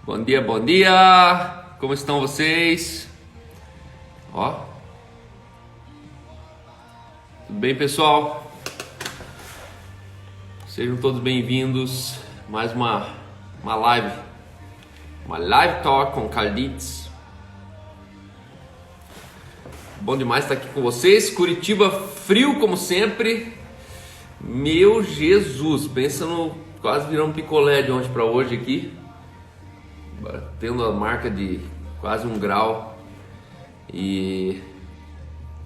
Bom dia, bom dia! Como estão vocês? Ó. Tudo bem, pessoal? Sejam todos bem-vindos. Mais uma live. Uma live talk com Carlitos. Bom demais estar aqui com vocês. Curitiba frio como sempre. Meu Jesus, pensa no quase virando um picolé de ontem para hoje aqui. Tendo a marca de quase 1 grau. E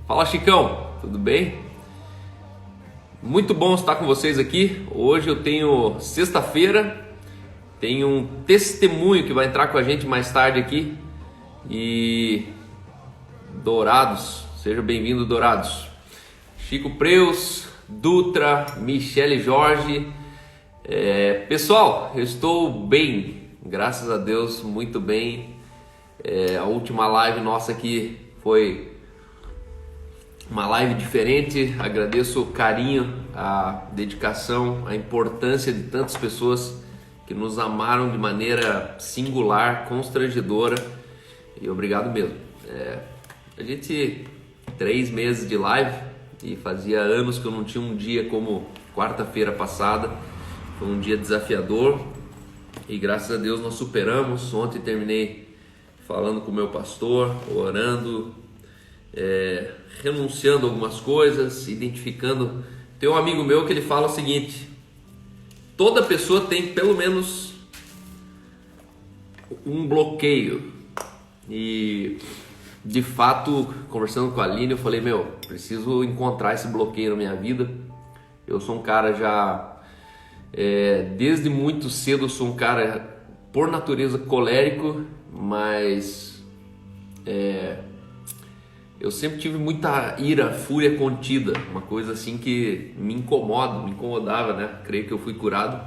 fala, Chicão, tudo bem? Muito bom estar com vocês aqui. Hoje eu tenho sexta-feira, tenho um testemunho que vai entrar com a gente mais tarde aqui. E Dourados, seja bem-vindo, Dourados. Chico Preus, Dutra, Michele Jorge. Pessoal, eu estou bem. Graças a Deus, muito bem. A última live nossa aqui foi uma live diferente. Agradeço o carinho, a dedicação, a importância de tantas pessoas que nos amaram de maneira singular, constrangedora. E obrigado mesmo. A gente 3 meses de live e fazia anos que eu não tinha um dia como quarta-feira passada. Foi um dia desafiador. E graças a Deus nós superamos. Ontem terminei falando com o meu pastor, orando, renunciando a algumas coisas, identificando. Tem um amigo meu que ele fala o seguinte: toda pessoa tem pelo menos um bloqueio. E de fato, conversando com a Aline, eu falei, preciso encontrar esse bloqueio na minha vida. Eu sou um cara já... desde muito cedo eu sou um cara por natureza colérico, mas eu sempre tive muita ira, fúria contida, uma coisa assim que me incomodava, né? Creio que eu fui curado,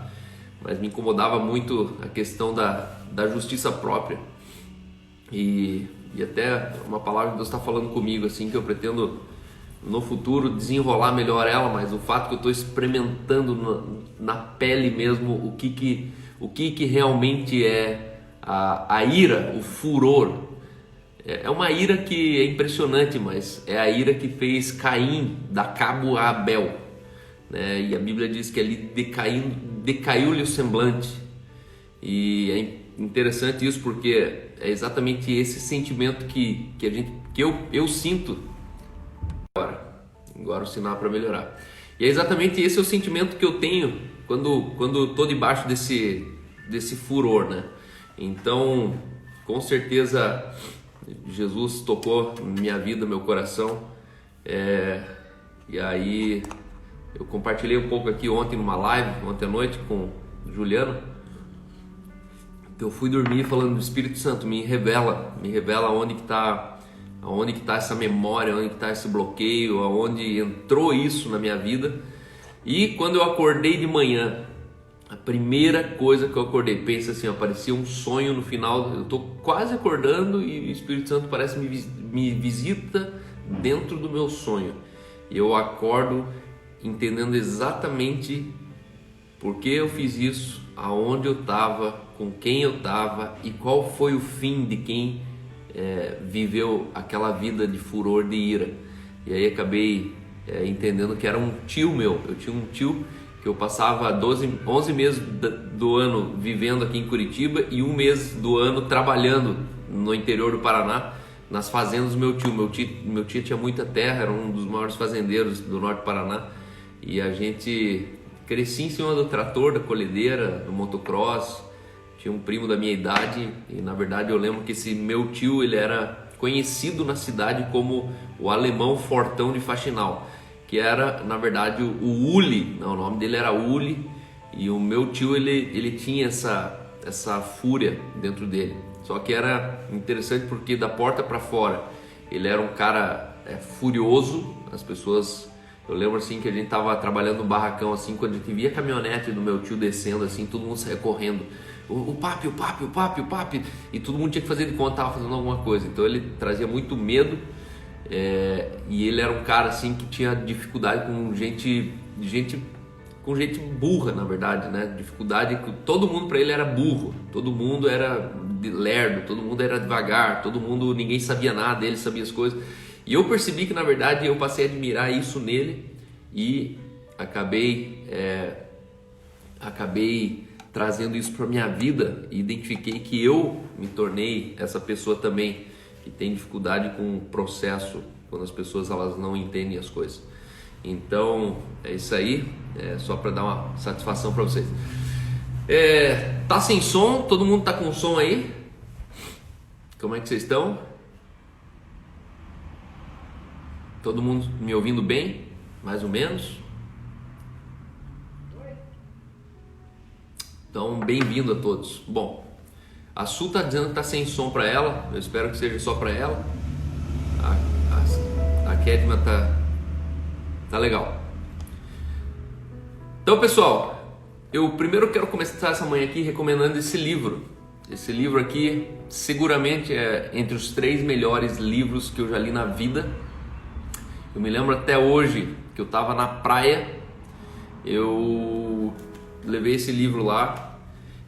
mas me incomodava muito a questão da justiça própria. E até uma palavra que Deus está falando comigo, assim, que eu pretendo no futuro desenrolar melhor ela, mas o fato que eu estou experimentando na pele mesmo o que realmente é a ira, o furor. É uma ira que é impressionante, mas é a ira que fez Caim dar cabo a Abel, né? E a Bíblia diz que ali decaiu-lhe o semblante. E é interessante isso porque é exatamente esse sentimento que eu sinto. Agora o sinal para melhorar. E é exatamente esse o sentimento que eu tenho quando estou debaixo desse furor, né? Então, com certeza, Jesus tocou minha vida, meu coração. E aí, eu compartilhei um pouco aqui ontem numa live, ontem à noite, com o Juliano. Eu fui dormir falando do Espírito Santo, me revela onde que está essa memória, onde que está esse bloqueio, aonde entrou isso na minha vida. E quando eu acordei de manhã, a primeira coisa que eu acordei, pensa assim, aparecia um sonho no final, eu estou quase acordando e o Espírito Santo parece me visita dentro do meu sonho. E eu acordo entendendo exatamente por que eu fiz isso, aonde eu estava, com quem eu estava e qual foi o fim de quem viveu aquela vida de furor, de ira. E aí acabei entendendo que era um tio meu. Eu tinha um tio que eu passava 11 meses do ano vivendo aqui em Curitiba e 1 mês do ano trabalhando no interior do Paraná, nas fazendas do meu tio. Meu tio tinha muita terra, era um dos maiores fazendeiros do norte do Paraná. E a gente crescia em cima do trator, da colhedeira, do motocross. Tinha um primo da minha idade e, na verdade, eu lembro que esse meu tio, ele era conhecido na cidade como o alemão fortão de Faxinal, que era, na verdade, o Uli. Não, o nome dele era Uli, e o meu tio, ele tinha essa fúria dentro dele. Só que era interessante porque da porta para fora ele era um cara furioso. As pessoas... Eu lembro assim que a gente tava trabalhando no barracão, assim, quando a gente via a caminhonete do meu tio descendo, assim, todo mundo saía correndo. O papi. E todo mundo tinha que fazer de conta que tava fazendo alguma coisa. Então ele trazia muito medo. E ele era um cara assim que tinha dificuldade com gente com gente burra, na verdade, né? Dificuldade, todo mundo para ele era burro, todo mundo era lerdo, todo mundo era devagar, ninguém sabia nada, ele sabia as coisas. E eu percebi que, na verdade, eu passei a admirar isso nele e acabei trazendo isso para minha vida e identifiquei que eu me tornei essa pessoa também que tem dificuldade com o processo, quando as pessoas elas não entendem as coisas. Então é isso aí, só para dar uma satisfação para vocês. Tá sem som? Todo mundo tá com som aí? Como é que vocês estão? Todo mundo me ouvindo bem? Mais ou menos? Então, bem-vindo a todos. Bom, a Su tá dizendo que tá sem som para ela. Eu espero que seja só para ela. A Kedma tá legal. Então, pessoal, eu primeiro quero começar essa manhã aqui recomendando esse livro. Esse livro aqui seguramente é entre os 3 melhores livros que eu já li na vida. Eu me lembro até hoje que eu estava na praia, eu levei esse livro lá.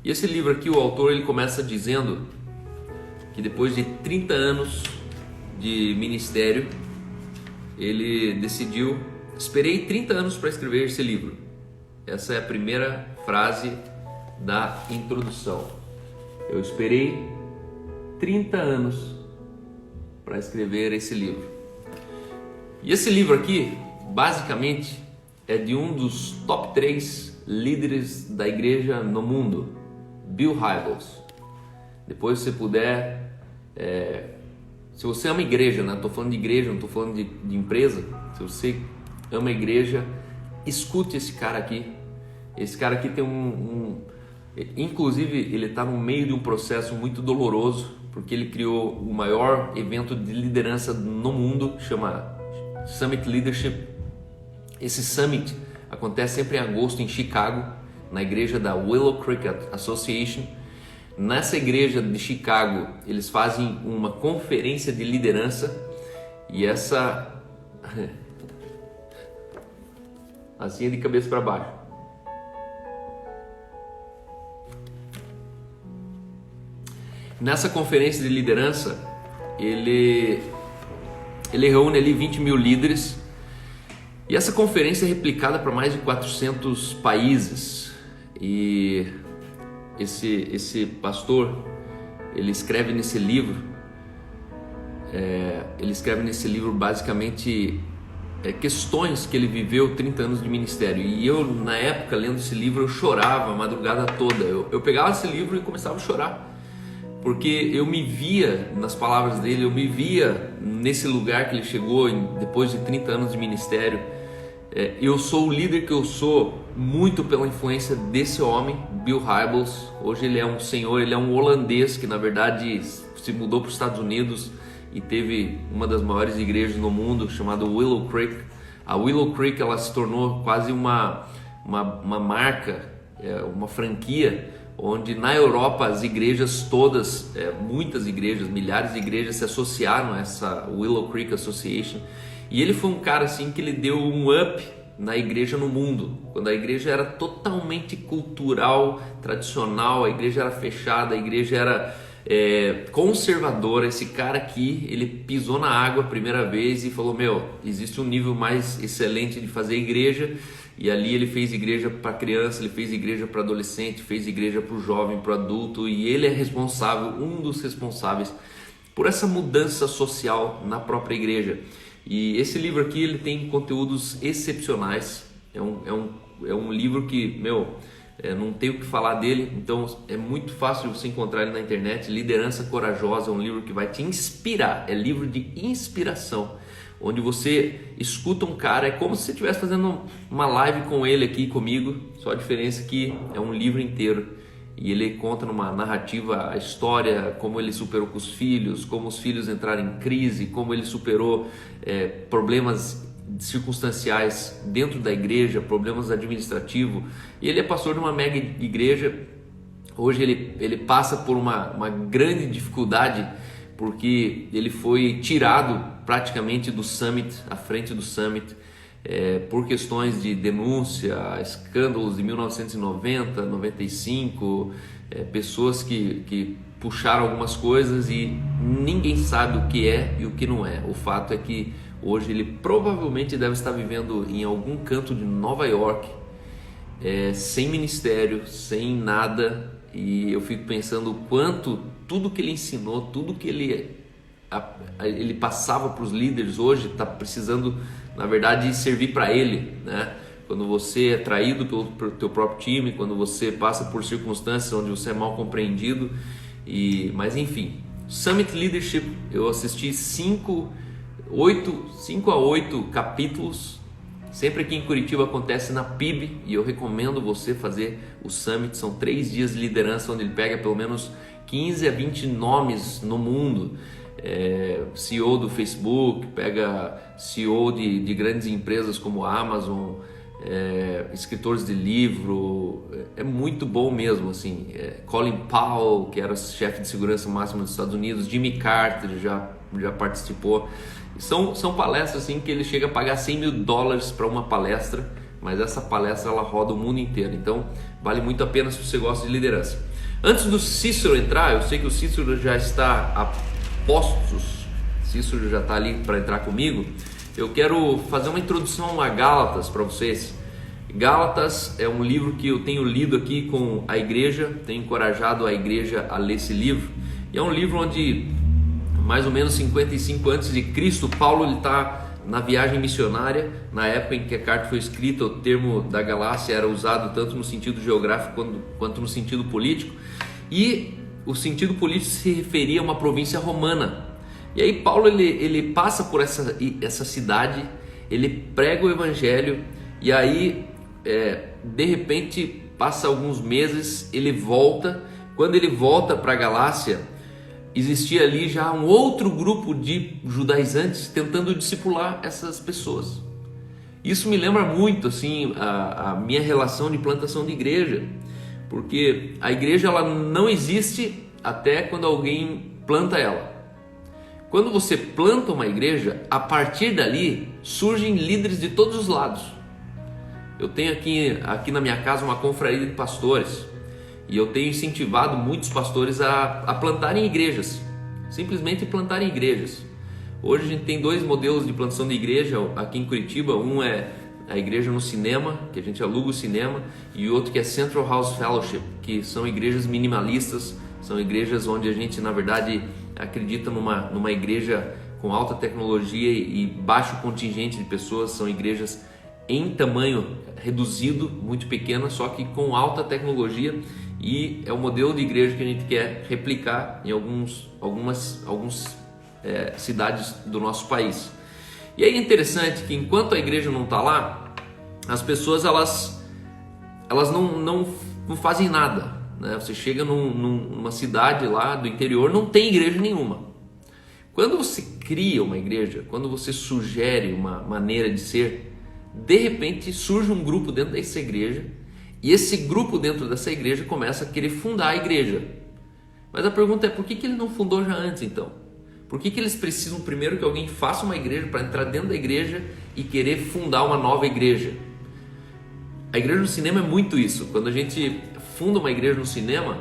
E esse livro aqui, o autor, ele começa dizendo que depois de 30 anos de ministério, ele decidiu: esperei 30 anos para escrever esse livro. Essa é a primeira frase da introdução. Eu esperei 30 anos para escrever esse livro. E esse livro aqui, basicamente, é de um dos top 3 líderes da igreja no mundo, Bill Hybels. Depois, se você puder, se você ama igreja, né? Estou falando de igreja, não estou falando de empresa. Se você ama igreja, escute esse cara aqui. Esse cara aqui tem inclusive, ele está no meio de um processo muito doloroso, porque ele criou o maior evento de liderança no mundo, chama Summit Leadership. Esse Summit acontece sempre em agosto em Chicago, na igreja da Willow Creek Association. Nessa igreja de Chicago, eles fazem uma conferência de liderança e essa assim é de cabeça para baixo. Nessa conferência de liderança, ele reúne ali 20 mil líderes e essa conferência é replicada para mais de 400 países. E esse pastor, ele escreve nesse livro basicamente questões que ele viveu 30 anos de ministério. E eu, na época, lendo esse livro, eu chorava a madrugada toda. Eu pegava esse livro e começava a chorar, porque eu me via nas palavras dele, eu me via nesse lugar que ele chegou depois de 30 anos de ministério. Eu sou o líder que eu sou muito pela influência desse homem, Bill Hybels. Hoje ele é um senhor, ele é um holandês que na verdade se mudou para os Estados Unidos e teve uma das maiores igrejas no mundo, chamada Willow Creek. A Willow Creek ela se tornou quase uma marca, uma franquia, onde na Europa as igrejas todas, muitas igrejas, milhares de igrejas se associaram a essa Willow Creek Association. E ele foi um cara assim que ele deu um up na igreja no mundo, quando a igreja era totalmente cultural, tradicional, a igreja era fechada, a igreja era conservadora. Esse cara aqui, ele pisou na água a primeira vez e falou: existe um nível mais excelente de fazer igreja. E ali ele fez igreja para criança, ele fez igreja para adolescente, fez igreja para o jovem, para o adulto, e ele é responsável, um dos responsáveis por essa mudança social na própria igreja. E esse livro aqui, ele tem conteúdos excepcionais. É um livro que, não tenho o que falar dele, então é muito fácil você encontrar ele na internet. Liderança Corajosa é um livro que vai te inspirar, é livro de inspiração, onde você escuta um cara, é como se você estivesse fazendo uma live com ele aqui comigo, só a diferença é que é um livro inteiro. E ele conta numa narrativa a história, como ele superou com os filhos, como os filhos entraram em crise, como ele superou problemas circunstanciais dentro da igreja, problemas administrativos. E ele é pastor de uma mega igreja. Hoje ele passa por uma grande dificuldade, porque ele foi tirado praticamente do Summit, à frente do Summit. por questões de denúncia, escândalos de 1990, 95, pessoas que puxaram algumas coisas e ninguém sabe o que é e o que não é. O fato é que hoje ele provavelmente deve estar vivendo em algum canto de Nova York, sem ministério, sem nada, e eu fico pensando o quanto tudo que ele ensinou, tudo que ele passava para os líderes hoje está precisando, na verdade, servir para ele, né? Quando você é traído pelo teu próprio time, quando você passa por circunstâncias onde você é mal compreendido, mas enfim, Summit Leadership, eu assisti 5 a 8 capítulos. Sempre aqui em Curitiba acontece na PIB e eu recomendo você fazer o Summit. São 3 dias de liderança onde ele pega pelo menos 15 a 20 nomes no mundo, CEO do Facebook, pega CEO de grandes empresas como a Amazon, escritores de livro. É muito bom mesmo, assim. Colin Powell, que era chefe de segurança máxima dos Estados Unidos, Jimmy Carter já participou. São palestras assim que ele chega a pagar $100 mil para uma palestra, mas essa palestra ela roda o mundo inteiro, então vale muito a pena se você gosta de liderança. Antes do Cícero entrar, eu sei que o Cícero já está a postos, Cícero já está ali para entrar comigo. Eu quero fazer uma introdução a Gálatas para vocês. Gálatas é um livro que eu tenho lido aqui com a igreja, tenho encorajado a igreja a ler esse livro, e é um livro onde mais ou menos 55 a.C., Paulo está na viagem missionária. Na época em que a carta foi escrita, o termo da Galácia era usado tanto no sentido geográfico quanto no sentido político, e o sentido político se referia a uma província romana. E aí Paulo ele passa por essa cidade, ele prega o evangelho, e aí de repente passa alguns meses, ele volta. Quando ele volta para a Galácia, existia ali já um outro grupo de judaizantes tentando discipular essas pessoas. Isso me lembra muito assim a minha relação de plantação de igreja, porque a igreja ela não existe até quando alguém planta ela. Quando você planta uma igreja, a partir dali surgem líderes de todos os lados. Eu tenho aqui na minha casa uma confraria de pastores, e eu tenho incentivado muitos pastores a plantarem igrejas, simplesmente plantarem igrejas. Hoje a gente tem 2 modelos de plantação de igreja aqui em Curitiba. Um é a igreja no cinema, que a gente aluga o cinema, e outro que é Central House Fellowship, que são igrejas minimalistas, são igrejas onde a gente na verdade acredita numa igreja com alta tecnologia e baixo contingente de pessoas. São igrejas em tamanho reduzido, muito pequenas, só que com alta tecnologia, e é o modelo de igreja que a gente quer replicar em algumas cidades do nosso país. E aí é interessante que enquanto a igreja não está lá, as pessoas elas não fazem nada, né? Você chega numa cidade lá do interior, não tem igreja nenhuma. Quando você cria uma igreja, quando você sugere uma maneira de ser, de repente surge um grupo dentro dessa igreja, e esse grupo dentro dessa igreja começa a querer fundar a igreja. Mas a pergunta é, por que ele não fundou já antes então? Por que eles precisam primeiro que alguém faça uma igreja para entrar dentro da igreja e querer fundar uma nova igreja? A igreja no cinema é muito isso. Quando a gente funda uma igreja no cinema,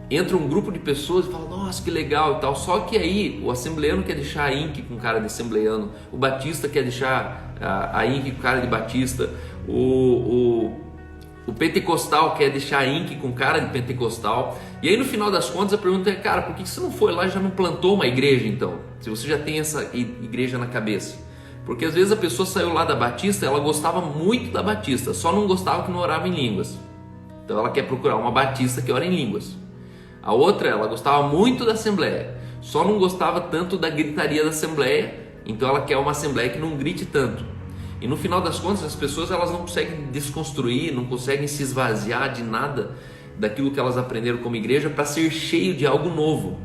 entra um grupo de pessoas e fala, nossa, que legal e tal. Só que aí o assembleano quer deixar a INC com cara de assembleano, o batista quer deixar a INC com cara de batista, o pentecostal quer deixar a INC com cara de pentecostal. E aí no final das contas a pergunta é, cara, por que você não foi lá e já não plantou uma igreja então? Se você já tem essa igreja na cabeça. Porque às vezes a pessoa saiu lá da batista, ela gostava muito da batista, só não gostava que não orava em línguas. Então ela quer procurar uma batista que ora em línguas. A outra, ela gostava muito da assembleia, só não gostava tanto da gritaria da assembleia, então ela quer uma assembleia que não grite tanto. E no final das contas as pessoas elas não conseguem desconstruir, não conseguem se esvaziar de nada daquilo que elas aprenderam como igreja para ser cheio de algo novo.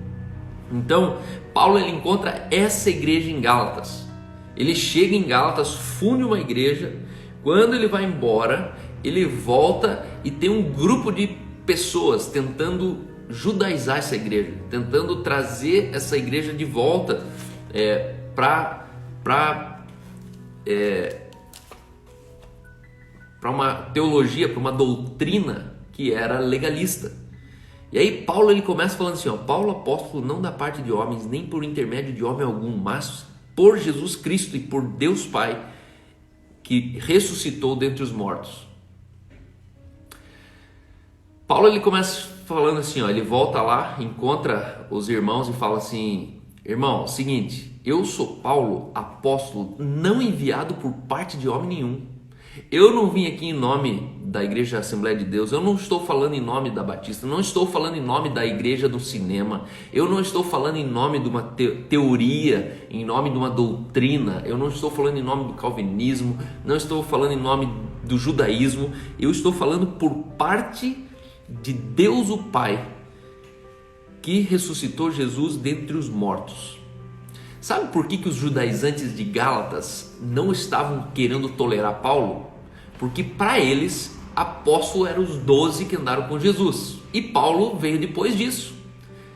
Então Paulo ele encontra essa igreja em Gálatas, ele chega em Gálatas, funde uma igreja. Quando ele vai embora, ele volta e tem um grupo de pessoas tentando judaizar essa igreja, tentando trazer essa igreja de volta para uma teologia, para uma doutrina que era legalista. E aí Paulo ele começa falando assim, Paulo apóstolo não da parte de homens, nem por intermédio de homem algum, mas por Jesus Cristo e por Deus Pai, que ressuscitou dentre os mortos. Paulo ele começa falando assim, ele volta lá, encontra os irmãos e fala assim, irmão, seguinte, eu sou Paulo, apóstolo, não enviado por parte de homem nenhum. Eu não vim aqui em nome da Igreja Assembleia de Deus, eu não estou falando em nome da Batista, não estou falando em nome da Igreja do Cinema, eu não estou falando em nome de uma teoria, em nome de uma doutrina, eu não estou falando em nome do calvinismo, não estou falando em nome do judaísmo, eu estou falando por parte de Deus o Pai, que ressuscitou Jesus dentre os mortos. Sabe por que os judaizantes de Gálatas não estavam querendo tolerar Paulo? Porque para eles, apóstolo eram os 12 que andaram com Jesus. E Paulo veio depois disso.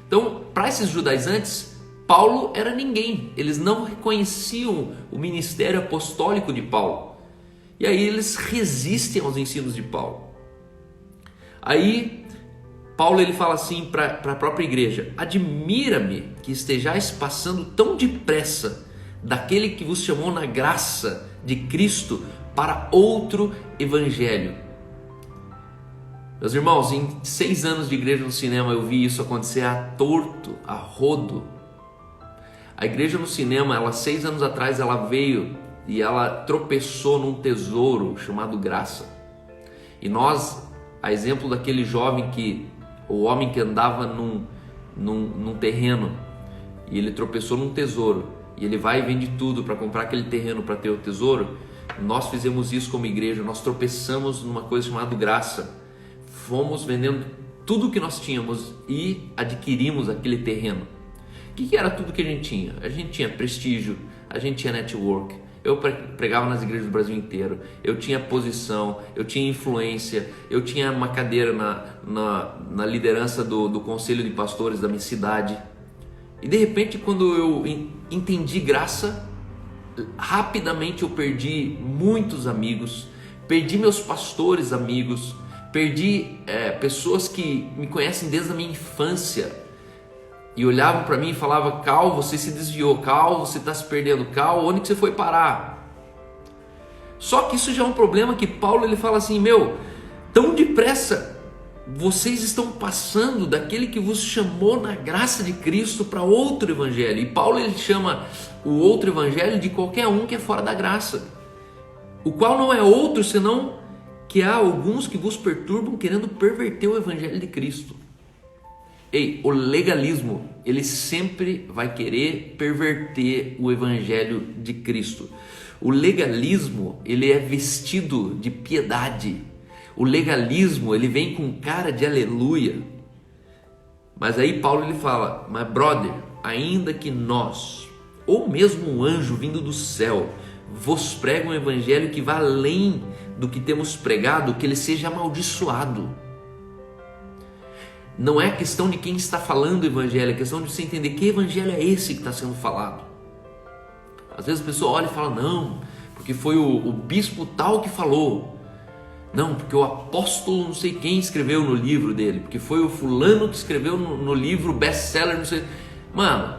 Então, para esses judaizantes, Paulo era ninguém. Eles não reconheciam o ministério apostólico de Paulo. E aí eles resistem aos ensinos de Paulo. Aí Paulo ele fala assim para a própria igreja: admira-me que estejais passando tão depressa daquele que vos chamou na graça de Cristo para outro evangelho. Meus irmãos, em 6 anos de igreja no cinema eu vi isso acontecer a torto, a rodo. A igreja no cinema, 6 anos atrás, ela veio e ela tropeçou num tesouro chamado graça. E nós, a exemplo daquele o homem que andava num terreno e ele tropeçou num tesouro e ele vai e vende tudo para comprar aquele terreno para ter o tesouro, nós fizemos isso como igreja, nós tropeçamos numa coisa chamada graça, fomos vendendo tudo que nós tínhamos e adquirimos aquele terreno. O que era tudo que a gente tinha? A gente tinha prestígio, a gente tinha network, eu pregava nas igrejas do Brasil inteiro, eu tinha posição, eu tinha influência, eu tinha uma cadeira na liderança do conselho de pastores da minha cidade. E de repente, quando eu entendi graça, rapidamente eu perdi muitos amigos, perdi meus pastores amigos, perdi pessoas que me conhecem desde a minha infância e olhavam para mim e falavam: Cal, você se desviou, Cal, você está se perdendo, Cal, onde que você foi parar? Só que isso já é um problema que Paulo ele fala assim: tão depressa vocês estão passando daquele que vos chamou na graça de Cristo para outro evangelho. E Paulo ele chama o outro evangelho de qualquer um que é fora da graça, o qual não é outro senão que há alguns que vos perturbam querendo perverter o evangelho de Cristo. O legalismo, ele sempre vai querer perverter o evangelho de Cristo. O legalismo, ele é vestido de piedade. O legalismo, ele vem com cara de aleluia. Mas aí Paulo ele fala: mas brother, ainda que nós, ou mesmo um anjo vindo do céu, vos prega um evangelho que vá além do que temos pregado, que ele seja amaldiçoado. Não é questão de quem está falando o evangelho, é questão de você entender que evangelho é esse que está sendo falado. Às vezes a pessoa olha e fala: não, porque foi o bispo tal que falou. Não, porque o apóstolo não sei quem escreveu no livro dele, porque foi o fulano que escreveu no livro best-seller, não sei. Mano,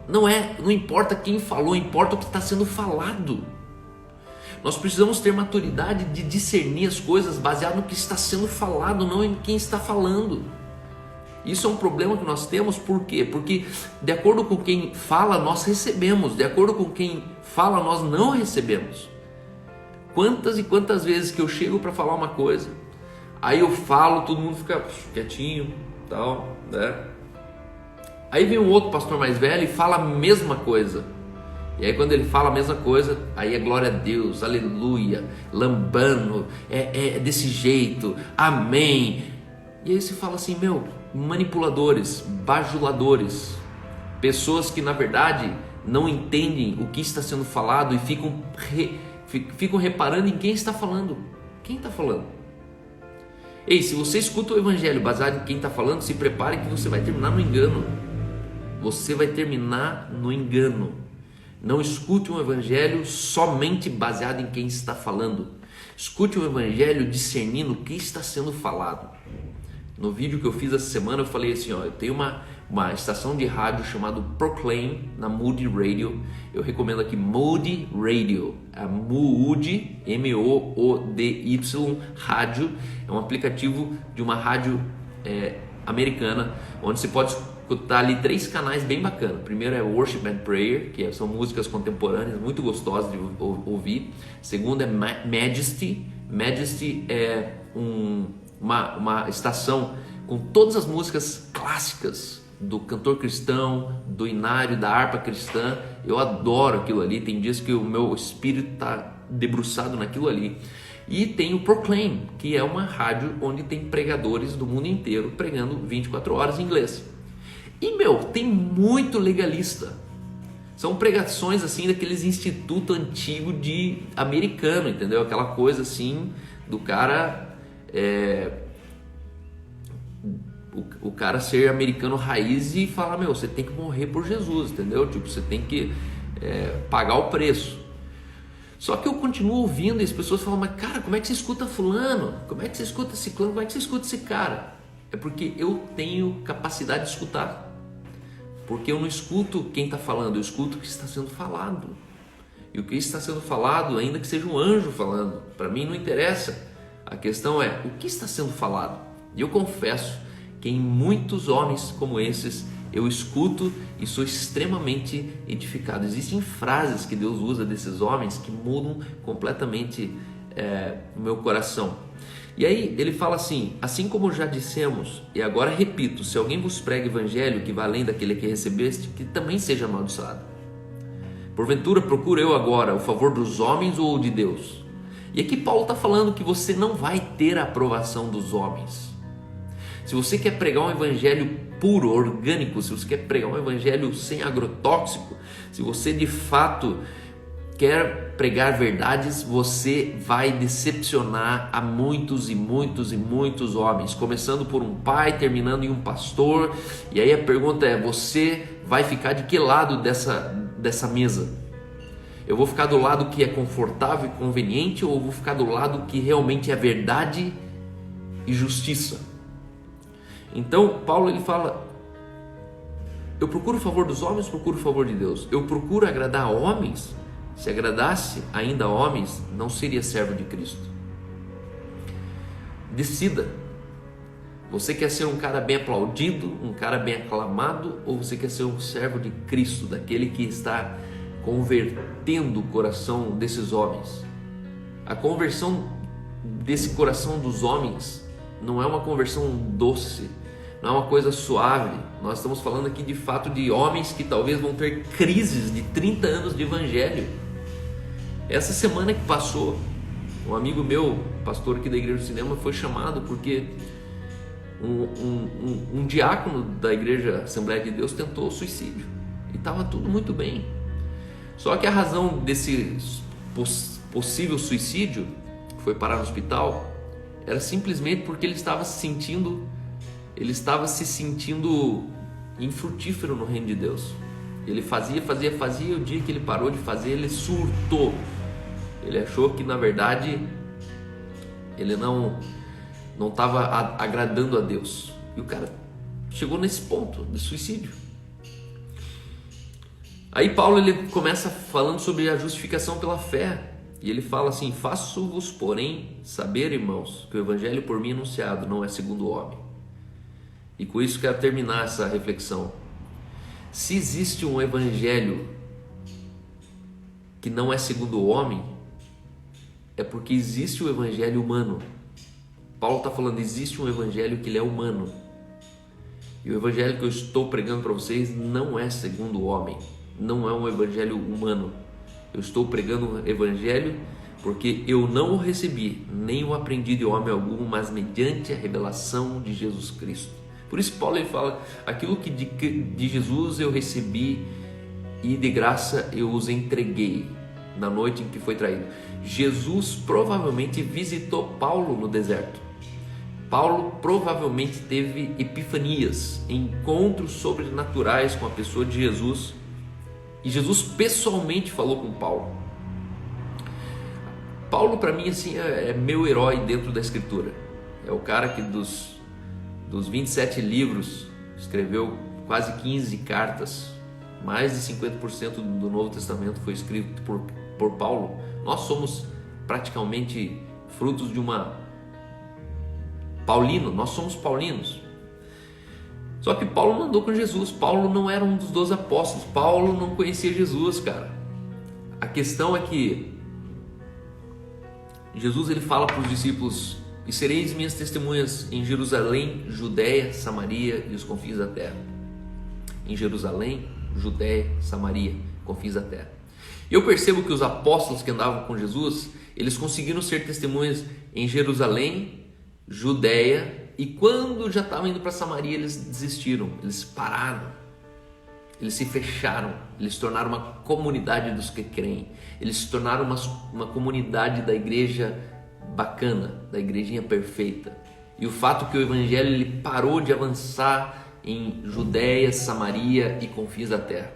não importa quem falou, importa o que está sendo falado. Nós precisamos ter maturidade de discernir as coisas baseado no que está sendo falado, não em quem está falando. Isso é um problema que nós temos, por quê? Porque de acordo com quem fala, nós recebemos, de acordo com quem fala, nós não recebemos. Quantas e quantas vezes que eu chego para falar uma coisa, aí eu falo, todo mundo fica quietinho, tal, né? Aí vem um outro pastor mais velho e fala a mesma coisa. E aí quando ele fala a mesma coisa, aí é glória a Deus, aleluia, lambano, é desse jeito, amém. E aí você fala assim: manipuladores, bajuladores, pessoas que na verdade não entendem o que está sendo falado e ficam reparando em quem está falando. Quem está falando? Se você escuta o evangelho baseado em quem está falando, se prepare que você vai terminar no engano. Você vai terminar no engano. Não escute um evangelho somente baseado em quem está falando. Escute o evangelho discernindo o que está sendo falado. No vídeo que eu fiz essa semana eu falei assim, ó, eu tenho uma estação de rádio chamada Proclaim na Moody Radio. Eu recomendo aqui Moody Radio, a Moody, M-O-O-D-Y, rádio. É um aplicativo de uma rádio americana, onde você pode escutar ali 3 canais bem bacanas. Primeiro é Worship and Prayer, que são músicas contemporâneas muito gostosas de ouvir. Segundo é Majesty. Majesty é uma estação com todas as músicas clássicas do cantor cristão, do inário, da harpa cristã. Eu adoro aquilo ali. Tem dias que o meu espírito está debruçado naquilo ali. E tem o Proclaim, que é uma rádio onde tem pregadores do mundo inteiro pregando 24 horas em inglês. E tem muito legalista. São pregações assim daqueles instituto antigo de americano, entendeu? Aquela coisa assim do cara o cara ser americano raiz e falar, você tem que morrer por Jesus, entendeu? Tipo, você tem que pagar o preço. Só que eu continuo ouvindo e as pessoas falam, mas cara, como é que você escuta fulano? Como é que você escuta ciclano? Como é que você escuta esse cara? É porque eu tenho capacidade de escutar. Porque eu não escuto quem está falando, eu escuto o que está sendo falado. E o que está sendo falado, ainda que seja um anjo falando, para mim não interessa. A questão é, o que está sendo falado? E eu confesso que em muitos homens como esses, eu escuto e sou extremamente edificado. Existem frases que Deus usa desses homens que mudam completamente o meu coração. E aí ele fala assim como já dissemos, e agora repito, se alguém vos prega evangelho que vai além daquele que recebeste, que também seja amaldiçoado. Porventura procuro eu agora o favor dos homens ou de Deus? E aqui Paulo está falando que você não vai ter a aprovação dos homens. Se você quer pregar um evangelho puro, orgânico, se você quer pregar um evangelho sem agrotóxico, se você de fato quer pregar verdades, você vai decepcionar a muitos e muitos e muitos homens, começando por um pai, terminando em um pastor. E aí a pergunta é, você vai ficar de que lado dessa mesa? Eu vou ficar do lado que é confortável e conveniente, ou eu vou ficar do lado que realmente é verdade e justiça? Então Paulo ele fala, eu procuro o favor dos homens, procuro o favor de Deus. Eu procuro agradar a homens. Se agradasse ainda a homens, não seria servo de Cristo. Decida. Você quer ser um cara bem aplaudido, um cara bem aclamado, ou você quer ser um servo de Cristo, daquele que está convertendo o coração desses homens? A conversão desse coração dos homens não é uma conversão doce, não é uma coisa suave. Nós estamos falando aqui de fato de homens que talvez vão ter crises de 30 anos de evangelho. Essa semana que passou, um amigo meu, pastor aqui da Igreja do Cinema, foi chamado porque um diácono da Igreja Assembleia de Deus tentou suicídio. E estava tudo muito bem. Só que a razão desse possível suicídio, foi parar no hospital, era simplesmente porque ele estava se sentindo infrutífero no reino de Deus. Ele fazia, e o dia que ele parou de fazer, ele surtou. Ele achou que na verdade ele não estava agradando a Deus. E o cara chegou nesse ponto de suicídio. Aí Paulo ele começa falando sobre a justificação pela fé. E ele fala assim, faço-vos porém saber, irmãos, que o evangelho por mim anunciado não é segundo o homem. E com isso quero terminar essa reflexão. Se existe um evangelho que não é segundo o homem, é porque existe o evangelho humano. Paulo está falando, existe um evangelho que ele é humano. E o evangelho que eu estou pregando para vocês não é segundo o homem, não é um evangelho humano. Eu estou pregando um evangelho porque eu não o recebi, nem o aprendi de homem algum, mas mediante a revelação de Jesus Cristo. Por isso Paulo ele fala, aquilo que de Jesus eu recebi e de graça eu os entreguei na noite em que foi traído. Jesus provavelmente visitou Paulo no deserto. Paulo provavelmente teve epifanias, encontros sobrenaturais com a pessoa de Jesus. E Jesus pessoalmente falou com Paulo. Paulo para mim assim é meu herói dentro da Escritura. É o cara que dos 27 livros escreveu quase 15 cartas. Mais de 50% do Novo Testamento foi escrito por Paulo. Nós somos praticamente frutos de uma paulino, nós somos paulinos. Só que Paulo não andou com Jesus, Paulo não era um dos 12 apóstolos, Paulo não conhecia Jesus, cara. A questão é que Jesus ele fala para os discípulos: e sereis minhas testemunhas em Jerusalém, Judéia, Samaria e os confins da terra. Em Jerusalém, Judéia, Samaria, confins da terra. E eu percebo que os apóstolos que andavam com Jesus, eles conseguiram ser testemunhas em Jerusalém, Judéia, e quando já estavam indo para Samaria, eles desistiram, eles pararam, eles se fecharam, eles se tornaram uma comunidade dos que creem, eles se tornaram uma comunidade da igreja bacana, da igrejinha perfeita. E o fato que o evangelho ele parou de avançar em Judéia, Samaria e confins da terra.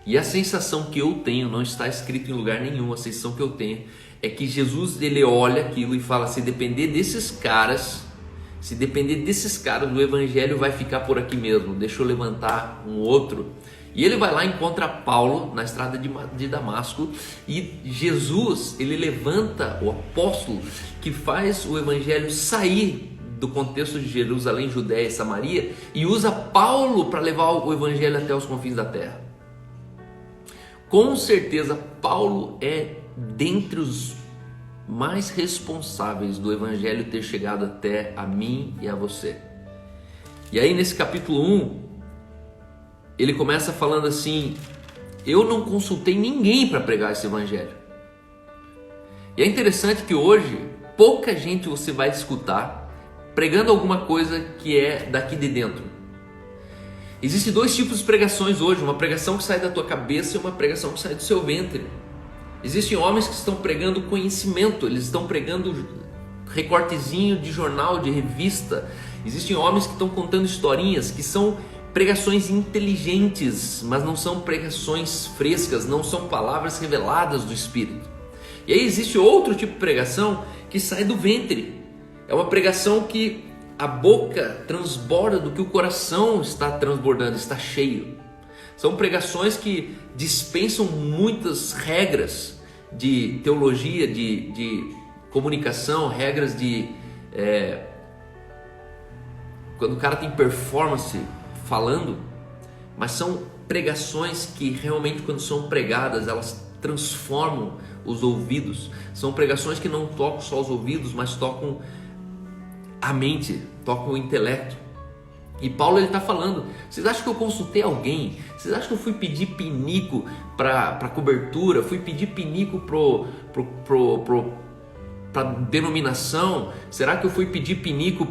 E a sensação que eu tenho, não está escrito em lugar nenhum, a sensação que eu tenho é que Jesus ele olha aquilo e fala: se depender desses caras, o evangelho vai ficar por aqui mesmo, deixa eu levantar um outro. E ele vai lá e encontra Paulo na estrada de Damasco, e Jesus ele levanta o apóstolo que faz o evangelho sair do contexto de Jerusalém, Judéia e Samaria, e usa Paulo para levar o evangelho até os confins da terra. Com certeza Paulo é dentre os mais responsáveis do evangelho ter chegado até a mim e a você. E aí nesse capítulo 1, ele começa falando assim: eu não consultei ninguém para pregar esse evangelho. E é interessante que hoje pouca gente você vai escutar pregando alguma coisa que é daqui de dentro. Existem dois tipos de pregações hoje: uma pregação que sai da tua cabeça e uma pregação que sai do seu ventre. Existem homens que estão pregando conhecimento, eles estão pregando recortezinho de jornal, de revista. Existem homens que estão contando historinhas, que são pregações inteligentes, mas não são pregações frescas, não são palavras reveladas do Espírito. E aí existe outro tipo de pregação que sai do ventre. É uma pregação que a boca transborda do que o coração está transbordando, está cheio. São pregações que dispensam muitas regras de teologia, de comunicação, regras de... quando o cara tem performance falando, mas são pregações que realmente, quando são pregadas, elas transformam os ouvidos. São pregações que não tocam só os ouvidos, mas tocam a mente, tocam o intelecto. E Paulo ele está falando: vocês acham que eu consultei alguém? Vocês acham que eu fui pedir pinico para cobertura? Fui pedir pinico para denominação? Será que eu fui pedir pinico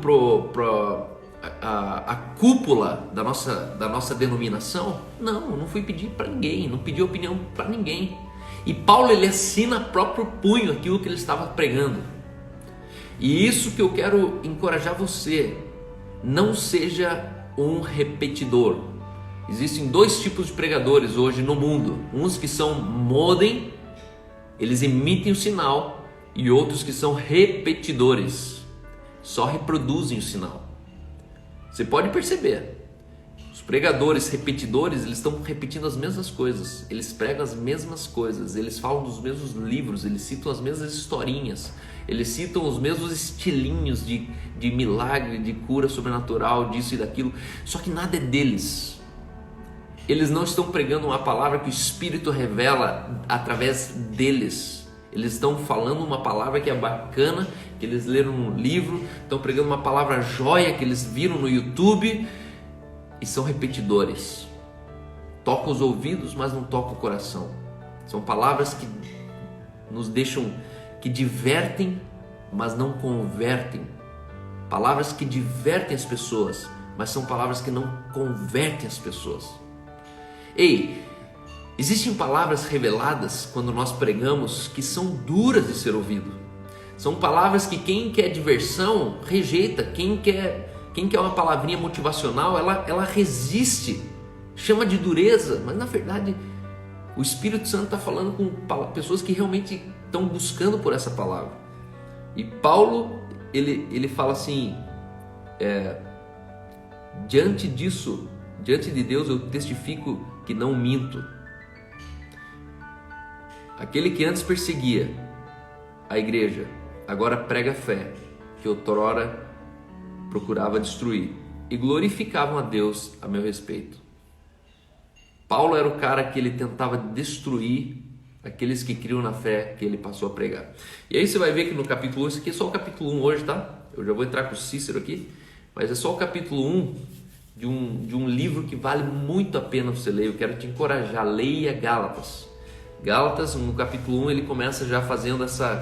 a cúpula da nossa denominação? Não fui pedir para ninguém, não pedi opinião para ninguém. E Paulo ele assina a próprio punho aquilo que ele estava pregando. E isso que eu quero encorajar você: não seja um repetidor. Existem dois tipos de pregadores hoje no mundo: uns que são modem, eles emitem o sinal, e outros que são repetidores, só reproduzem o sinal. Você pode perceber, os pregadores repetidores, eles estão repetindo as mesmas coisas, eles pregam as mesmas coisas, eles falam dos mesmos livros, eles citam as mesmas historinhas, eles citam os mesmos estilinhos de milagre, de cura sobrenatural, disso e daquilo, só que nada é deles. Eles não estão pregando uma palavra que o Espírito revela através deles. Eles estão falando uma palavra que é bacana, que eles leram no livro, estão pregando uma palavra joia que eles viram no YouTube, e são repetidores. Tocam os ouvidos, mas não tocam o coração. São palavras que nos deixam, que divertem, mas não convertem. Palavras que divertem as pessoas, mas são palavras que não convertem as pessoas. Ei, existem palavras reveladas quando nós pregamos que são duras de ser ouvido. São palavras que quem quer diversão rejeita, quem quer uma palavrinha motivacional, ela resiste, chama de dureza, mas na verdade O Espírito Santo está falando com pessoas que realmente estão buscando por essa palavra. E Paulo, ele fala assim, diante disso, diante de Deus eu testifico que não minto. Aquele que antes perseguia a igreja, agora prega a fé, que outrora procurava destruir, e glorificavam a Deus a meu respeito. Paulo era o cara que ele tentava destruir aqueles que criam na fé que ele passou a pregar. E aí você vai ver que no capítulo 1, isso aqui é só o capítulo 1 hoje, tá? Eu já vou entrar com o Cícero aqui, mas é só o capítulo 1 de um livro que vale muito a pena você ler. Eu quero te encorajar, leia Gálatas. Gálatas, no capítulo 1, ele começa já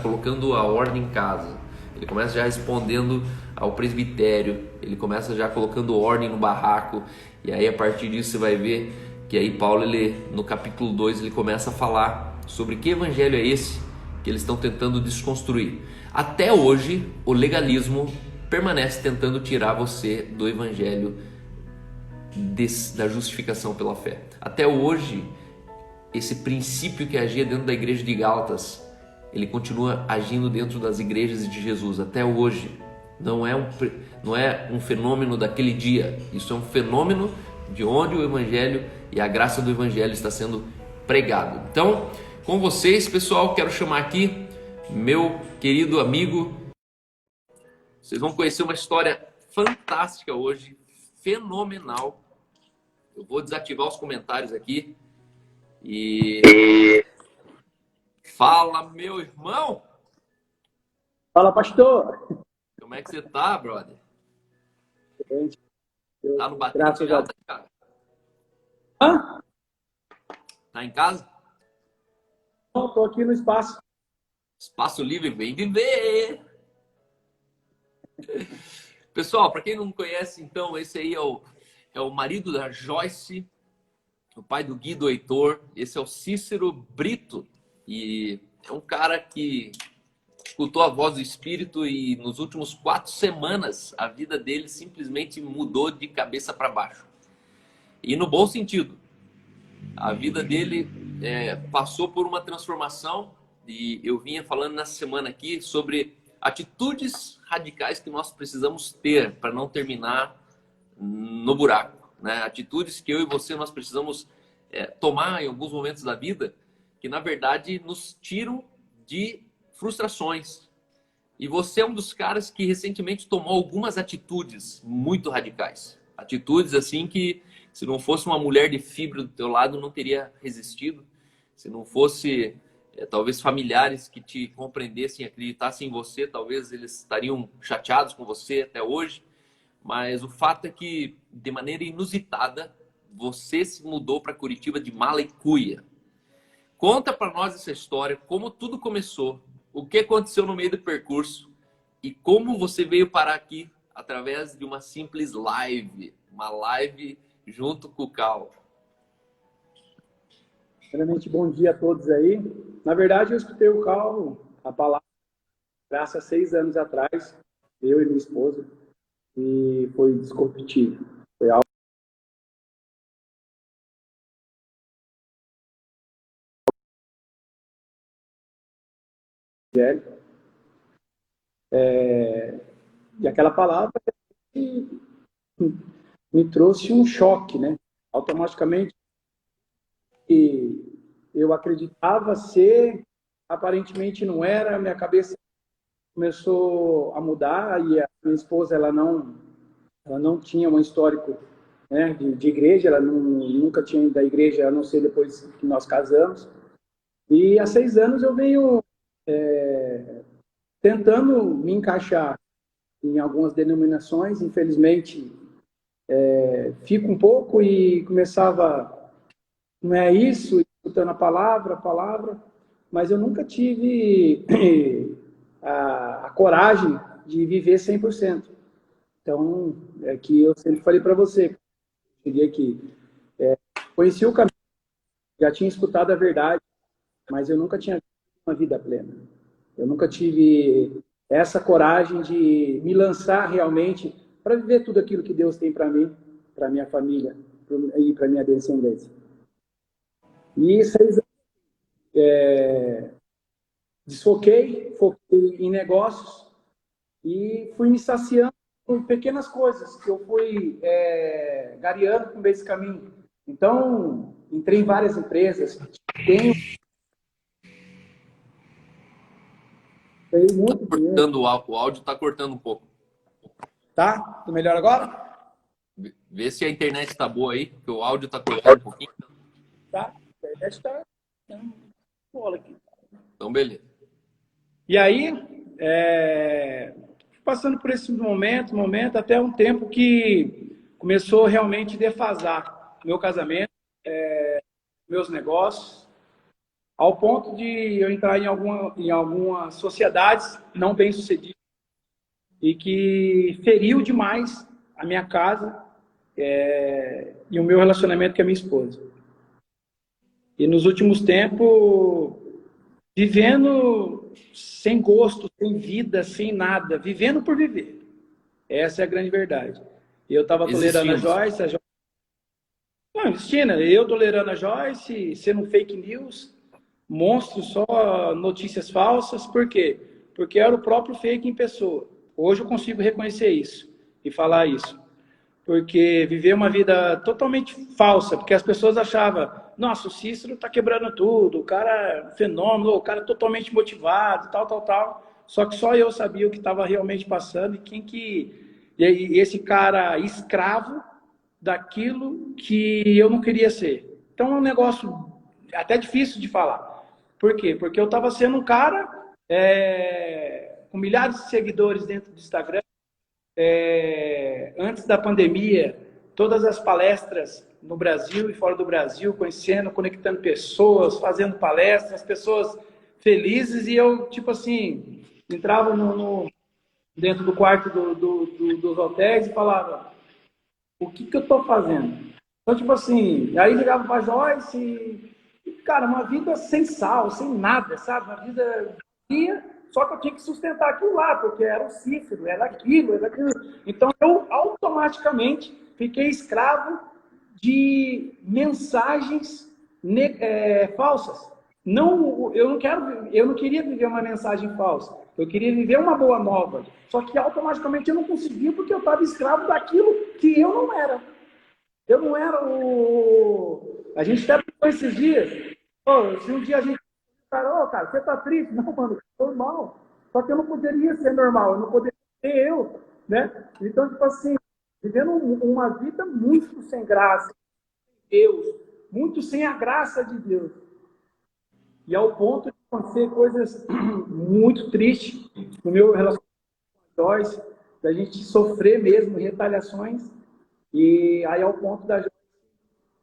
colocando a ordem em casa. Ele começa já respondendo ao presbitério, ele começa já colocando ordem no barraco. E aí a partir disso você vai ver que aí Paulo, no capítulo 2, ele começa a falar sobre que evangelho é esse que eles estão tentando desconstruir. Até hoje, o legalismo permanece tentando tirar você do evangelho da justificação pela fé. Até hoje, esse princípio que agia dentro da igreja de Gálatas, ele continua agindo dentro das igrejas de Jesus até hoje. Não é um fenômeno daquele dia, isso é um fenômeno de onde o evangelho e a graça do evangelho está sendo pregado. Então, com vocês, pessoal, quero chamar aqui meu querido amigo. Vocês vão conhecer uma história fantástica hoje, fenomenal. Eu vou desativar os comentários aqui. E fala, meu irmão! Fala, pastor! Como é que você tá, brother? Tá no batente Graças já, a Deus. cara? Hã? Tá em casa? Não, tô aqui no espaço. Espaço livre, vem viver! Pessoal, para quem não conhece, então, esse aí é o marido da Joyce, o pai do Gui, do Heitor. Esse é o Cícero Brito. E é um cara que escutou a voz do Espírito e nos últimos 4 semanas a vida dele simplesmente mudou de cabeça para baixo. E no bom sentido. A vida dele passou por uma transformação e eu vinha falando nessa semana aqui sobre atitudes radicais que nós precisamos ter para não terminar no buraco, né? Atitudes que eu e você nós precisamos tomar em alguns momentos da vida que na verdade nos tiram de frustrações. E você é um dos caras que recentemente tomou algumas atitudes muito radicais. Atitudes assim que se não fosse uma mulher de fibra do teu lado, não teria resistido. Se não fosse, talvez, familiares que te compreendessem e acreditassem em você, talvez eles estariam chateados com você até hoje. Mas o fato é que, de maneira inusitada, você se mudou para Curitiba de mala e cuia. Conta para nós essa história, como tudo começou, o que aconteceu no meio do percurso e como você veio parar aqui através de uma simples live. Uma live junto com o Cal. Primeiramente, bom dia a todos aí. Na verdade, eu escutei o Cal, a palavra, graças a 6 anos atrás, eu e minha esposa, e foi disruptivo. Foi algo sério. E aquela palavra me trouxe um choque, né? Automaticamente, eu acreditava ser, aparentemente não era, minha cabeça começou a mudar e a minha esposa, ela não tinha um histórico, né, de igreja, ela nunca tinha ido da igreja, a não ser depois que nós casamos. E há 6 anos eu venho tentando me encaixar em algumas denominações, infelizmente fico um pouco e começava, não é isso, escutando a palavra, mas eu nunca tive a coragem de viver 100%. Então, é que eu sempre falei para você, cheguei aqui, conheci o caminho, já tinha escutado a verdade, mas eu nunca tinha uma vida plena. Eu nunca tive essa coragem de me lançar realmente para viver tudo aquilo que Deus tem para mim, para minha família e para minha descendência. E 6 anos foquei em negócios e fui me saciando com pequenas coisas que eu fui gareando com esse caminho. Então, entrei em várias empresas, tenho muito dinheiro. O áudio está cortando um pouco. Tá? Tô melhor agora? Vê se a internet está boa aí, que o áudio está cortando um pouquinho. Tá? A internet está bola aqui. Então, beleza. E aí, passando por esse momento, até um tempo que começou realmente a defasar meu casamento, meus negócios, ao ponto de eu entrar em algumas sociedades não bem-sucedidas e que feriu demais a minha casa e o meu relacionamento com a minha esposa. E nos últimos tempos, vivendo sem gosto, sem vida, sem nada, vivendo por viver. Essa é a grande verdade. Eu estava tolerando a Joyce, Não, Cristina, eu tolerando a Joyce, sendo fake news, monstro, só notícias falsas. Por quê? Porque era o próprio fake em pessoa. Hoje eu consigo reconhecer isso e falar isso. Porque viver uma vida totalmente falsa, porque as pessoas achavam, nossa, o Cícero está quebrando tudo, o cara é um fenômeno, o cara é totalmente motivado, tal. Só que só eu sabia o que estava realmente passando e esse cara escravo daquilo que eu não queria ser. Então é um negócio até difícil de falar. Por quê? Porque eu estava sendo um cara com milhares de seguidores dentro do Instagram. Antes da pandemia, todas as palestras no Brasil e fora do Brasil, conhecendo, conectando pessoas, fazendo palestras, pessoas felizes, e eu, tipo assim, entrava dentro do quarto dos hotéis e falava, o que eu estou fazendo? Então, tipo assim, aí ligava para a Joyce e, cara, uma vida sem sal, sem nada, sabe? Uma vida vazia. Só que eu tinha que sustentar aquilo lá, porque era o Cícero, era aquilo. Então, eu automaticamente fiquei escravo de mensagens falsas. Eu não queria viver uma mensagem falsa. Eu queria viver uma boa nova. Só que automaticamente eu não conseguia, porque eu estava escravo daquilo que eu não era. Eu não era o... A gente até pensou esses dias. Se um dia a gente... Cara, você tá triste? Não, mano, normal. Só que eu não poderia ser normal, eu não poderia ser eu, né? Então, tipo assim, vivendo uma vida muito sem graça, Deus, muito sem a graça de Deus. E ao ponto de acontecer coisas muito tristes no meu relacionamento com a Joyce, da gente sofrer mesmo retaliações, e aí ao ponto da Joyce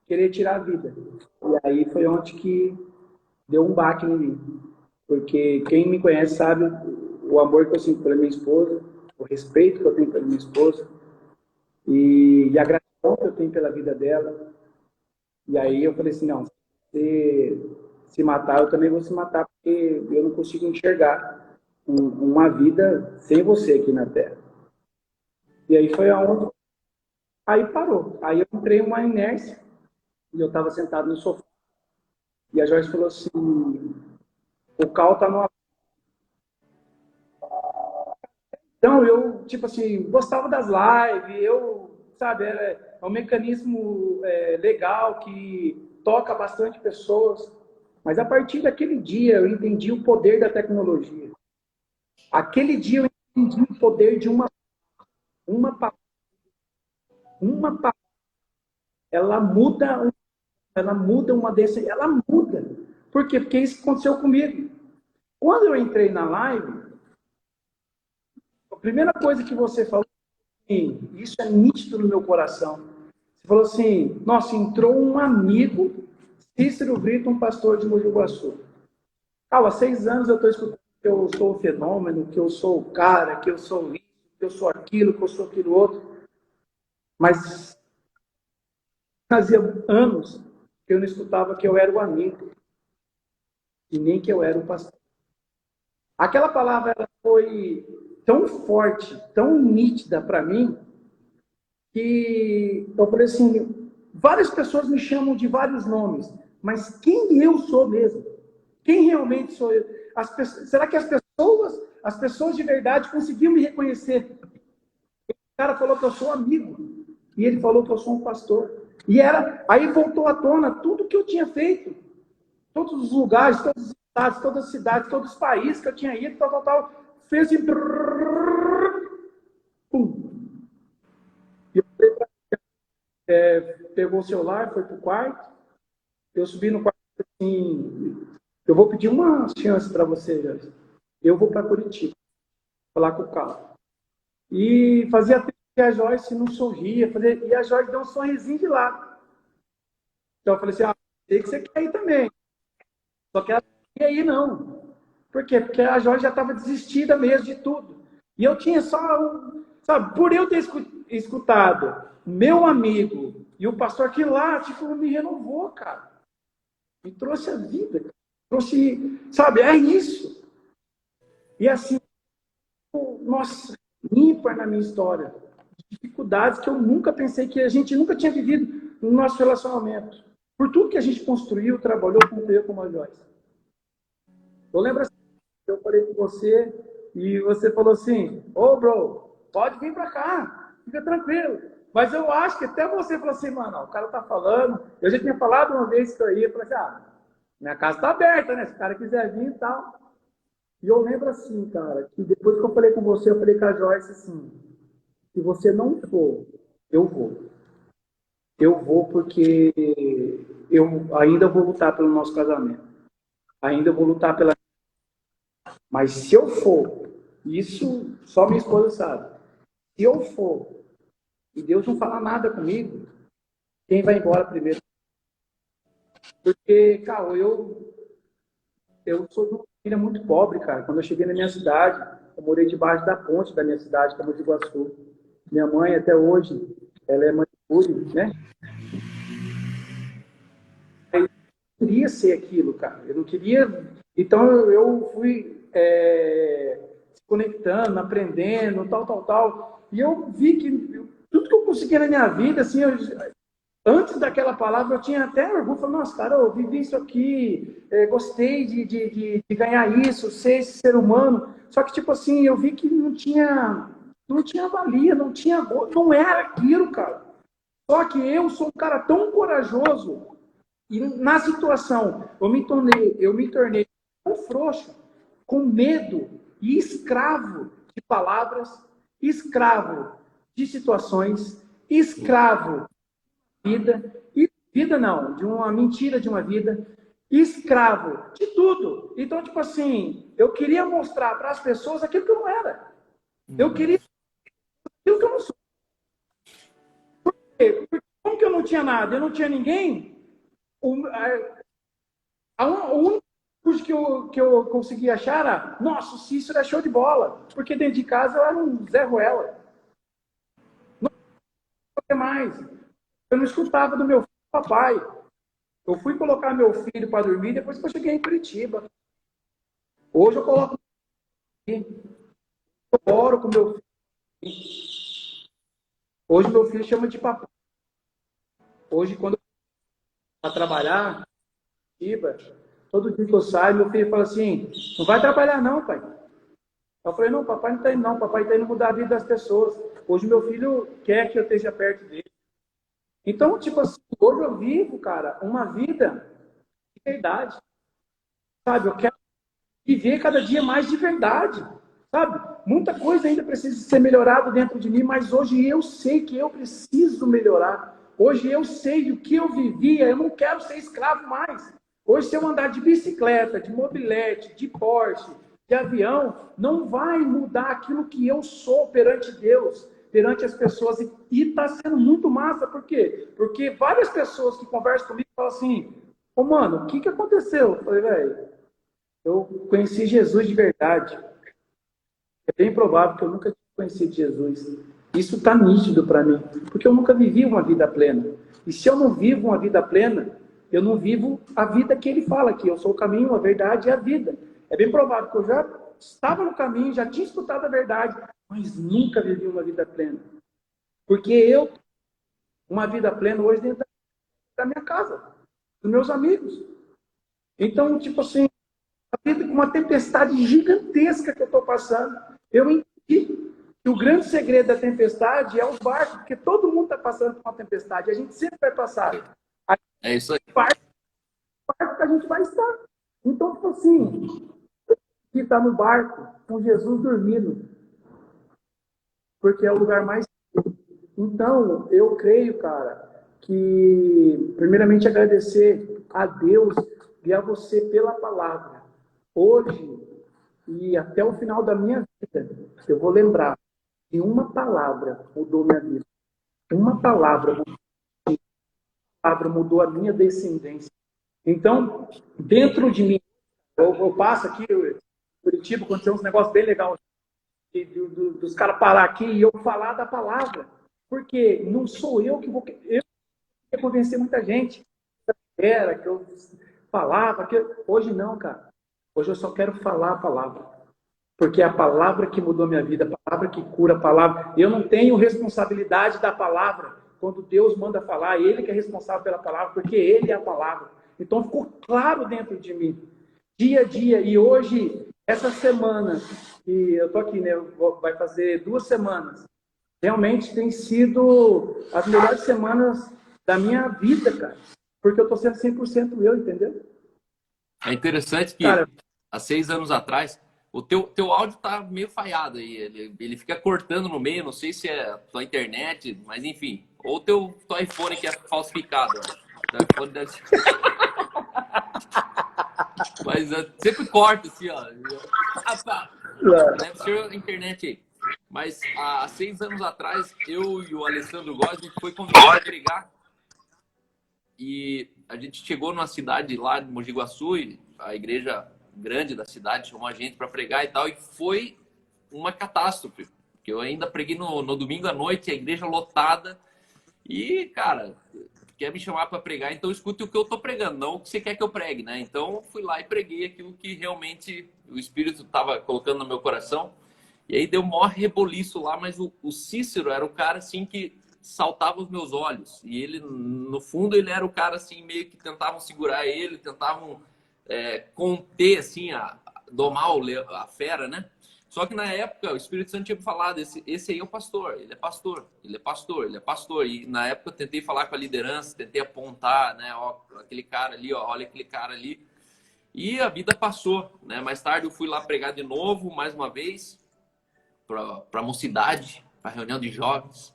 querer tirar a vida. E aí foi onde que deu um baque em mim. Porque quem me conhece sabe o amor que eu sinto pela minha esposa, o respeito que eu tenho pela minha esposa e a gratidão que eu tenho pela vida dela. E aí eu falei assim, não, se matar, eu também vou se matar, porque eu não consigo enxergar uma vida sem você aqui na Terra. E aí foi aonde... Aí parou. Aí eu entrei em uma inércia e eu estava sentado no sofá. E a Joyce falou assim, o Cal tá no... Então, eu, tipo assim, gostava das lives, sabe, é um mecanismo legal que toca bastante pessoas. Mas a partir daquele dia eu entendi o poder da tecnologia. Aquele dia eu entendi o poder de uma palavra. Ela muda uma decisão, ela muda. Por quê? Porque isso aconteceu comigo. Quando eu entrei na live, a primeira coisa que você falou, isso é nítido no meu coração. Você falou assim, nossa, entrou um amigo, Cícero Brito, um pastor de Mogi Guaçu. Há 6 anos eu estou escutando que eu sou o fenômeno, que eu sou o cara, que eu sou isso, que eu sou aquilo, que eu sou aquilo outro. Mas fazia anos que eu não escutava que eu era o amigo e nem que eu era o pastor. Aquela palavra ela foi tão forte, tão nítida para mim, que eu falei assim, várias pessoas me chamam de vários nomes, mas quem eu sou mesmo? Quem realmente sou eu? Será que as pessoas de verdade conseguiam me reconhecer? O cara falou que eu sou amigo. E ele falou que eu sou um pastor. Aí voltou à tona tudo que eu tinha feito. Todos os lugares, todos os estados, todas as cidades, todos os países que eu tinha ido, tal. Fez assim. Pum. E eu pegou o celular, foi pro quarto. Eu subi no quarto assim. Eu vou pedir uma chance para você, Joyce. Eu vou para Curitiba, falar com o Carlos. E fazia tempo que a Joyce não sorria. E a Joyce deu um sorrisinho de lado. Então eu falei assim, sei que você quer ir também. Só que ela não queria ir, não. Por quê? Porque a Joyce já estava desistida mesmo de tudo. E eu tinha só, sabe, por eu ter escutado meu amigo e o pastor que lá, tipo, me renovou, cara. Me trouxe a vida. Trouxe, sabe, é isso. E assim, nossa, ímpar na minha história. Dificuldades que eu nunca pensei que a gente nunca tinha vivido no nosso relacionamento. Por tudo que a gente construiu, trabalhou, cumpriu com a Joyce. Eu lembro assim, eu falei com você e você falou assim, bro, pode vir pra cá, fica tranquilo. Mas eu acho que até você falou assim, mano, o cara tá falando. Eu já tinha falado uma vez que eu ia, eu falei assim, minha casa tá aberta, né? Se o cara quiser vir e tal. E eu lembro assim, cara, que depois que eu falei com você, eu falei com a Joyce assim, se você não for, eu vou. Eu vou porque eu ainda vou lutar pelo nosso casamento. Ainda vou lutar pela... Mas se eu for, isso só minha esposa sabe. Se eu for e Deus não falar nada comigo, quem vai embora primeiro? Porque, cara, eu sou de uma família muito pobre, cara. Quando eu cheguei na minha cidade, eu morei debaixo da ponte da minha cidade, que é Mogi Guaçu. Minha mãe, até hoje, ela é manicure, né? Eu não queria ser aquilo, cara. Eu não queria... Então, eu fui se conectando, aprendendo, tal. E eu vi que tudo que eu conseguia na minha vida, assim, antes daquela palavra, eu tinha até orgulho. Falei, nossa, cara, eu vivi isso aqui, gostei de ganhar isso, ser esse ser humano. Só que, tipo assim, eu vi que não tinha valia, não era aquilo, cara. Só que eu sou um cara tão corajoso e na situação eu me tornei tão frouxo, com medo e escravo de palavras, escravo de situações, escravo vida não, de uma mentira de uma vida, escravo de tudo. Então, tipo assim, eu queria mostrar para as pessoas aquilo que eu não era. Eu queria aquilo que eu não sou. Por quê? Porque como que eu não tinha nada, eu não tinha ninguém, o único que eu consegui achar era, nossa, o Cícero é show de bola, porque dentro de casa eu era um Zé Ruela. Não tinha mais. Eu não escutava do meu filho, papai. Eu fui colocar meu filho para dormir depois que eu cheguei em Curitiba. Hoje eu coloco eu oro com meu filho. Hoje meu filho chama de papai. Hoje, quando eu vou trabalhar, todo dia que eu saio, meu filho fala assim, não vai trabalhar não, pai. Eu falei, não, papai não está indo não, papai está indo mudar a vida das pessoas. Hoje meu filho quer que eu esteja perto dele. Então, tipo assim, hoje eu vivo, cara, uma vida de verdade. Sabe, eu quero viver cada dia mais de verdade. Sabe, muita coisa ainda precisa ser melhorada dentro de mim, mas hoje eu sei que eu preciso melhorar. Hoje eu sei o que eu vivia, eu não quero ser escravo mais. Hoje, se eu andar de bicicleta, de mobilete, de Porsche, de avião, não vai mudar aquilo que eu sou perante Deus, perante as pessoas. E está sendo muito massa, por quê? Porque várias pessoas que conversam comigo falam assim, ô mano, o que aconteceu? Eu falei, velho, eu conheci Jesus de verdade. É bem provável que eu nunca tinha conhecido Jesus. Isso está nítido para mim, porque eu nunca vivi uma vida plena. E se eu não vivo uma vida plena, eu não vivo a vida que ele fala, que eu sou o caminho, a verdade e a vida. É bem provável que eu já estava no caminho, já tinha escutado a verdade, mas nunca vivi uma vida plena. Porque eu, uma vida plena hoje dentro da minha casa, dos meus amigos. Então, tipo assim, com uma tempestade gigantesca que eu estou passando. Eu entendi que o grande segredo da tempestade é o barco, porque todo mundo está passando por uma tempestade. A gente sempre vai passar. É isso aí. O barco que a gente vai estar. Então, tipo assim, que está no barco com Jesus dormindo, porque é o lugar mais. Então, eu creio, cara, que primeiramente agradecer a Deus e a você pela palavra. Hoje e até o final da minha vida, eu vou lembrar que uma palavra mudou minha vida. Uma palavra mudou a minha descendência. Então, dentro de mim, eu passo aqui, em Curitiba, aconteceu uns negócios bem legais, dos caras parar aqui e eu falar da palavra. Porque não sou eu que vou. Eu ia convencer muita gente. Era que eu falava. Hoje não, cara. Hoje eu só quero falar a palavra. Porque é a palavra que mudou minha vida, a palavra que cura, a palavra. Eu não tenho responsabilidade da palavra. Quando Deus manda falar, Ele que é responsável pela palavra, porque Ele é a palavra. Então ficou claro dentro de mim, dia a dia. E hoje, essa semana, que eu tô aqui, né? Vai fazer 2 semanas. Realmente tem sido as melhores semanas da minha vida, cara. Porque eu tô sendo 100% eu, entendeu? É interessante que Cara, há 6 anos atrás, o teu áudio tá meio falhado aí. Ele fica cortando no meio, não sei se é a tua internet, mas enfim. Ou teu iPhone que é falsificado, eu acho. Teu iPhone deve ser. Mas sempre corta assim, ó. Ah, pá. Deve ser a internet aí. Mas há 6 anos atrás, eu e o Alessandro Góes, a gente foi convidado a pregar. E a gente chegou numa cidade lá de Mogi Guaçu, e a igreja grande da cidade chamou a gente para pregar e tal, e foi uma catástrofe. Que eu ainda preguei no domingo à noite, a igreja lotada. E, cara, quer me chamar para pregar, então escute o que eu tô pregando, não o que você quer que eu pregue, né? Então fui lá e preguei aquilo que realmente o Espírito estava colocando no meu coração. E aí deu o maior reboliço lá, mas o Cícero era o cara assim que saltava os meus olhos. E ele, no fundo, ele era o cara assim, meio que tentavam segurar ele, tentavam conter, assim, domar a fera, né? Só que na época o Espírito Santo tinha me falado, esse aí é o pastor, ele é pastor, ele é pastor, ele é pastor. E na época eu tentei falar com a liderança, tentei apontar, né? Ó, aquele cara ali, ó, olha aquele cara ali. E a vida passou, né? Mais tarde eu fui lá pregar de novo, mais uma vez, para a mocidade, para reunião de jovens.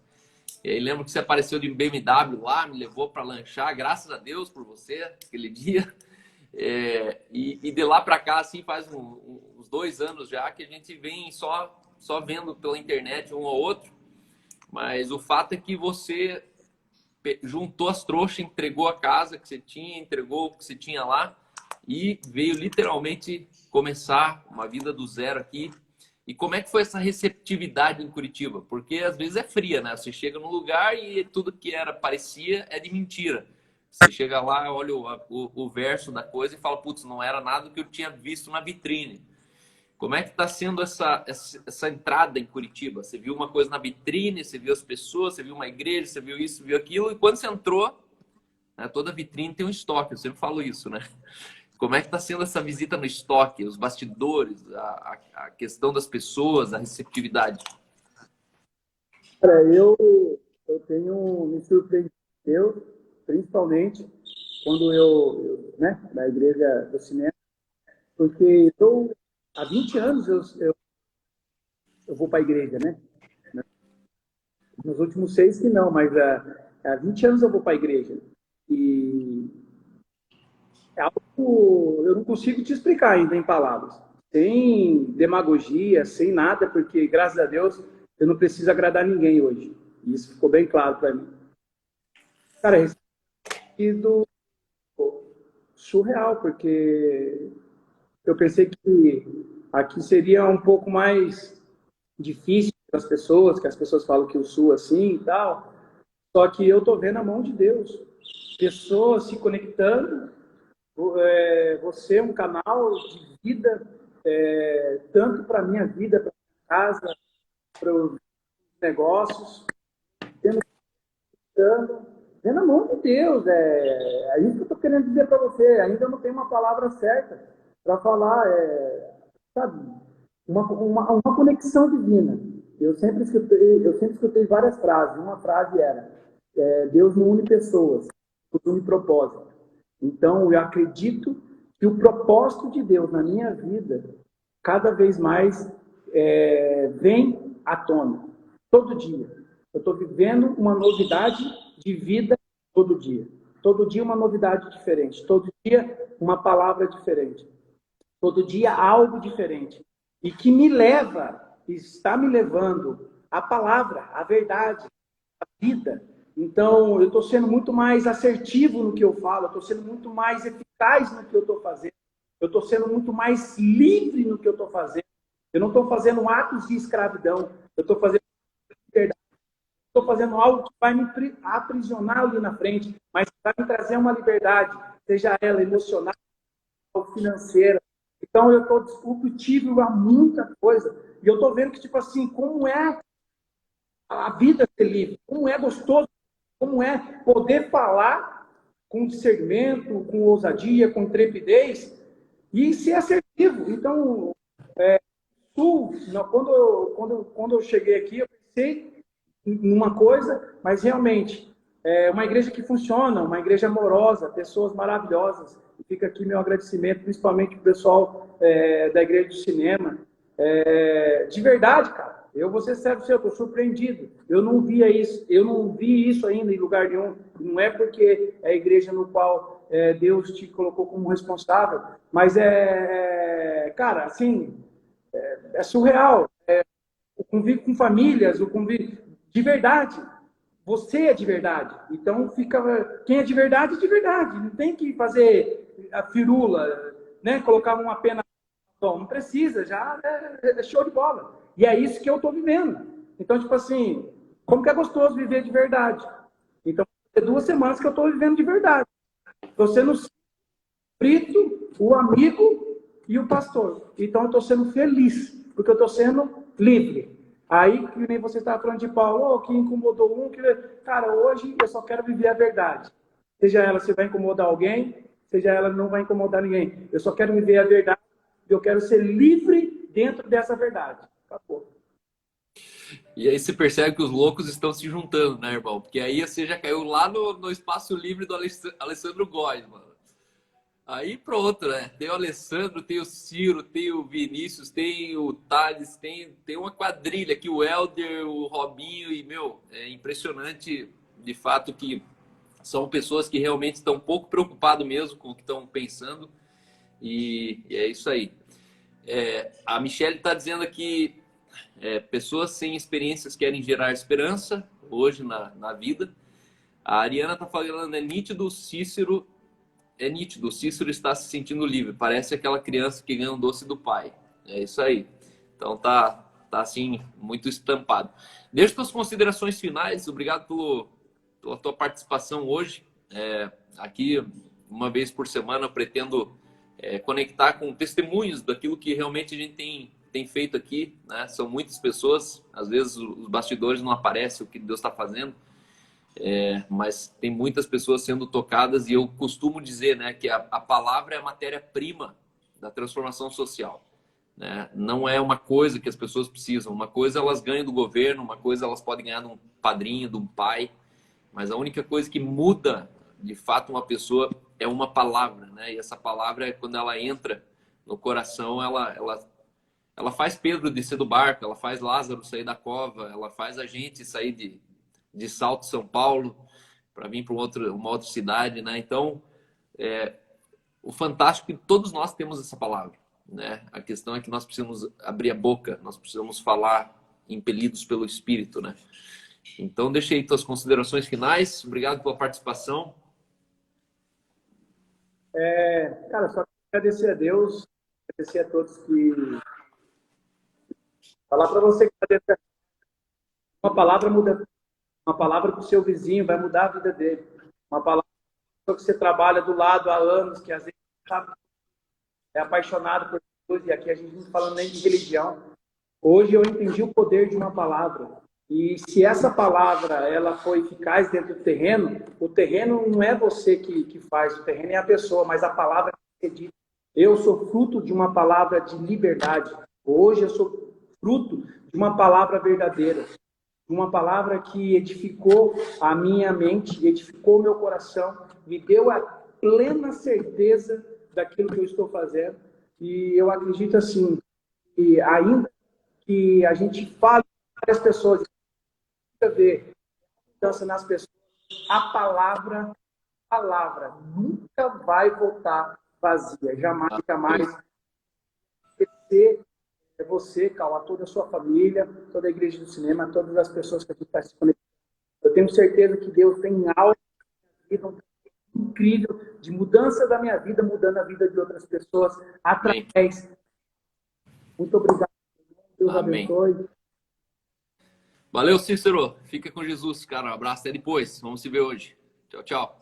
E aí lembro que você apareceu de BMW lá, me levou para lanchar, graças a Deus por você, aquele dia. E de lá para cá, assim, faz uns 2 anos já que a gente vem só vendo pela internet um ou outro. Mas o fato é que você juntou as trouxas, entregou a casa que você tinha, entregou o que você tinha lá e veio literalmente começar uma vida do zero aqui. E como é que foi essa receptividade em Curitiba? Porque às vezes é fria, né? Você chega num lugar e tudo que parecia é de mentira. Você chega lá, olha o verso da coisa e fala, putz, não era nada do que eu tinha visto na vitrine. Como é que está sendo essa entrada em Curitiba? Você viu uma coisa na vitrine, você viu as pessoas, você viu uma igreja, você viu isso, viu aquilo, e quando você entrou, né, toda vitrine tem um estoque, eu sempre falo isso, né? Como é que está sendo essa visita no estoque, os bastidores, a questão das pessoas, a receptividade? cara, eu tenho me surpreendido, principalmente quando né, na igreja do cinema, porque há 20 anos eu vou para a igreja, né? Nos últimos 6 que não, mas há 20 anos eu vou para a igreja. E é algo eu não consigo te explicar ainda em palavras. Sem demagogia, sem nada, porque graças a Deus eu não preciso agradar ninguém hoje. E isso ficou bem claro para mim. Cara, é sido surreal, porque eu pensei que aqui seria um pouco mais difícil para as pessoas, que as pessoas falam que o Sul assim e tal. Só que eu tô vendo a mão de Deus. Pessoas se conectando, você é um canal de vida, tanto para a minha vida, para casa, para os negócios, vendo a mão de Deus. É isso que eu estou querendo dizer para você. Ainda não tem uma palavra certa. para falar, sabe, uma conexão divina. Eu sempre escutei várias frases. Uma frase era: Deus não une pessoas, Deus une propósito. Então, eu acredito que o propósito de Deus na minha vida cada vez mais vem à tona, todo dia. Eu estou vivendo uma novidade de vida todo dia. Todo dia uma novidade diferente. Todo dia uma palavra diferente. Todo dia algo diferente. E que me leva, está me levando a palavra, a verdade, a vida. Então, eu estou sendo muito mais assertivo no que eu falo, eu estou sendo muito mais eficaz no que eu estou fazendo, eu estou sendo muito mais livre no que eu estou fazendo. Eu não estou fazendo atos de escravidão, eu estou fazendo liberdade. Estou fazendo algo que vai me aprisionar ali na frente, mas vai me trazer uma liberdade, seja ela emocional ou financeira. Então, eu estou discutível a muita coisa. E eu estou vendo que, tipo assim, como é a vida ser livre, como é gostoso, como é poder falar com discernimento, com ousadia, com intrepidez e ser assertivo. Então, quando eu cheguei aqui, eu pensei numa coisa, mas realmente é uma igreja que funciona, uma igreja amorosa, pessoas maravilhosas. E fica aqui meu agradecimento, principalmente para o pessoal da igreja do cinema. De verdade, cara, eu vou ser sério, eu estou surpreendido. Eu não vi isso ainda em lugar nenhum. Não é porque é a igreja no qual Deus te colocou como responsável, mas cara, assim, é surreal. O convívio com famílias, o convívio de verdade. Você é de verdade. Então, quem é de verdade, é de verdade. Não tem que fazer a firula, né? Colocar uma pena. Bom, não precisa, já é show de bola. E é isso que eu estou vivendo. Então, tipo assim, como que é gostoso viver de verdade? Então, é 2 semanas que eu estou vivendo de verdade. Estou sendo frito, o amigo e o pastor. Então, eu estou sendo feliz, porque eu estou sendo livre. Aí, que nem você estava falando de Paulo, que incomodou um, cara, hoje eu só quero viver a verdade. Seja ela se vai incomodar alguém, seja ela não vai incomodar ninguém. Eu só quero viver a verdade, eu quero ser livre dentro dessa verdade. Acabou. E aí você percebe que os loucos estão se juntando, né, irmão? Porque aí você já caiu lá no espaço livre do Alessandro Góes, mano. Aí pronto, né? Tem o Alessandro, tem o Ciro, tem o Vinícius, tem o Thales, tem uma quadrilha aqui, o Helder, o Robinho, e, meu, é impressionante, de fato, que são pessoas que realmente estão um pouco preocupadas mesmo com o que estão pensando, e é isso aí. A Michelle está dizendo aqui, pessoas sem experiências querem gerar esperança hoje na vida. A Ariana está falando, é nítido, o Cícero está se sentindo livre. Parece aquela criança que ganha um doce do pai. É isso aí. Então tá assim, muito estampado. Deixa suas considerações finais. Obrigado pela tua participação hoje. Aqui, uma vez por semana, eu pretendo conectar com testemunhos daquilo que realmente a gente tem feito aqui. Né? São muitas pessoas. Às vezes os bastidores não aparecem o que Deus está fazendo. Mas tem muitas pessoas sendo tocadas e eu costumo dizer, né, que a palavra é a matéria-prima da transformação social, né? Não é uma coisa que as pessoas precisam, uma coisa elas ganham do governo, uma coisa elas podem ganhar de um padrinho, de um pai, mas a única coisa que muda de fato uma pessoa é uma palavra, né? E essa palavra, quando ela entra no coração, ela faz Pedro descer do barco, ela faz Lázaro sair da cova, ela faz a gente sair de Salto, São Paulo, para vir para uma outra cidade, né? Então, o fantástico é que todos nós temos essa palavra, né? A questão é que nós precisamos abrir a boca, nós precisamos falar impelidos pelo Espírito, né? Então, deixa aí tuas considerações finais. Obrigado pela participação. Cara, só agradecer a Deus, agradecer a todos que... Falar para você que uma palavra muda. Uma palavra para o seu vizinho vai mudar a vida dele. Uma palavra que você trabalha do lado há anos, que às vezes sabe, é apaixonado por Jesus, e aqui a gente não está falando nem de religião. Hoje eu entendi o poder de uma palavra. E se essa palavra ela foi eficaz dentro do terreno, o terreno não é você que faz, o terreno é a pessoa, mas a palavra que é dita. Eu sou fruto de uma palavra de liberdade. Hoje eu sou fruto de uma palavra verdadeira. Uma palavra que edificou a minha mente, edificou meu coração, me deu a plena certeza daquilo que eu estou fazendo. E eu acredito assim, que ainda que a gente fale com várias pessoas, ver mudança nas pessoas, a palavra nunca vai voltar vazia, jamais, jamais. Você, Cauã, toda a sua família, toda a igreja do cinema, todas as pessoas que aqui estão se conectando. Eu tenho certeza que Deus tem algo incrível de mudança da minha vida, mudando a vida de outras pessoas através. Muito obrigado. Deus abençoe. Valeu, Cícero. Fica com Jesus, cara. Um abraço, até depois. Vamos se ver hoje. Tchau, tchau.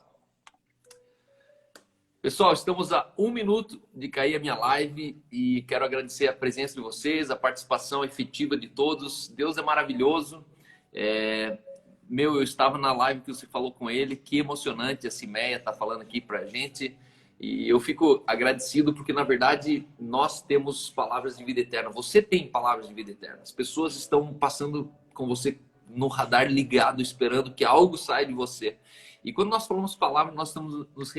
Pessoal, estamos a 1 minuto de cair a minha live e quero agradecer a presença de vocês, a participação efetiva de todos. Deus é maravilhoso. Eu estava na live que você falou com ele, que emocionante a Cimeia tá falando aqui pra gente. E eu fico agradecido porque, na verdade, nós temos palavras de vida eterna. Você tem palavras de vida eterna. As pessoas estão passando com você no radar ligado, esperando que algo saia de você. E quando nós falamos palavra, nós estamos nos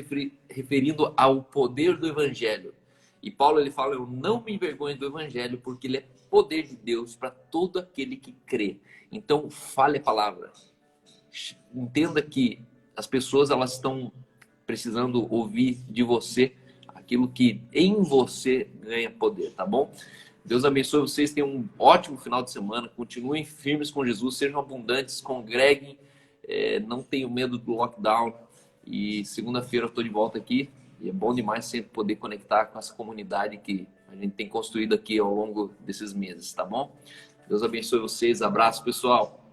referindo ao poder do Evangelho. E Paulo, ele fala, eu não me envergonho do Evangelho, porque ele é poder de Deus para todo aquele que crê. Então, fale a palavra. Entenda que as pessoas, elas estão precisando ouvir de você aquilo que em você ganha poder, tá bom? Deus abençoe vocês, tenham um ótimo final de semana, continuem firmes com Jesus, sejam abundantes, congreguem, não tenham medo do lockdown. E segunda-feira eu estou de volta aqui e é bom demais sempre poder conectar com essa comunidade que a gente tem construído aqui ao longo desses meses, tá bom? Deus abençoe vocês, abraço pessoal!